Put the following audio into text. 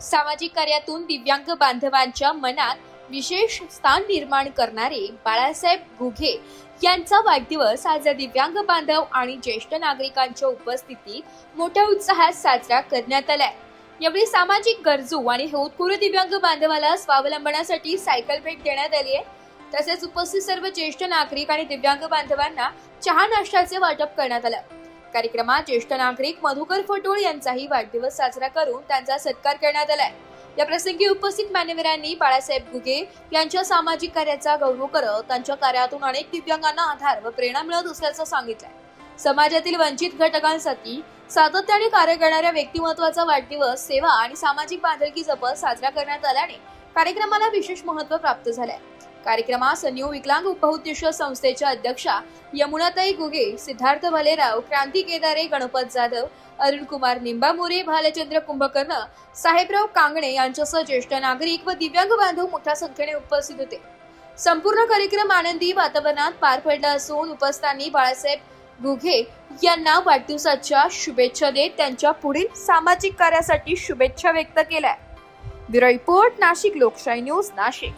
सामाजिक कार्यातून दिव्यांग बांधवांच्या मनात विशेष स्थान निर्माण करणारे बाळासाहेब घुगे यांचा वाढदिवस आज दिव्यांग बांधव आणि ज्येष्ठ नागरिकांच्या उपस्थितीत मोठ्या उत्साहात साजरा करण्यात आलाय। यावेळी सामाजिक गरजू आणि होतकरू दिव्यांग बांधवाला स्वावलंबनासाठी सायकल भेट देण्यात आली आहे। तसेच उपस्थित सर्व ज्येष्ठ नागरिक आणि दिव्यांग बांधवांना चहा नाश्त्याचे वाटप करण्यात आलं। कार्यक्रमात ज्येष्ठ नागरिक मधुकर फटोळ यांचाही वाढदिवस साजरा करून त्यांचा सत्कार करण्यात आलाय। या प्रसंगी उपस्थित मान्यवरांनी बाळासाहेब घुगे यांच्या सामाजिक कार्याचा गौरव करत त्यांच्या कार्यातून अनेक दिव्यांगांना आधार व प्रेरणा मिळत असल्याचं सांगितलंय। समाजातील वंचित घटकांसाठी सातत्याने कार्य करणाऱ्या व्यक्तिमत्वाचा वाढदिवस सेवा आणि सामाजिक बांधिलकी जपत साजरा करण्यात आल्याने कार्यक्रमाला विशेष महत्त्व प्राप्त झालंय। कार्यक्रमात न्यू विकलांग बहुउद्देशीय संस्थेच्या अध्यक्षा यमुनाताई घुगे, सिद्धार्थ भालेराव, क्रांती केदारे, गणपत जाधव, अरुण कुमार निंबामोरे, भालचंद्र कुंभकर्ण, साहेबराव कांगणे यांच्यासह ज्येष्ठ नागरिक व दिव्यांग बांधव मोठ्या संख्येने उपस्थित होते। संपूर्ण कार्यक्रम आनंदी वातावरणात पार पडला असून उपस्थितांनी बाळासाहेब घुगे यांना वाढदिवसाच्या शुभेच्छा देत त्यांच्या पुढील सामाजिक कार्यासाठी शुभेच्छा व्यक्त केल्या। ब्युरो रिपोर्ट, नाशिक लोकशाही न्यूज, नाशिक।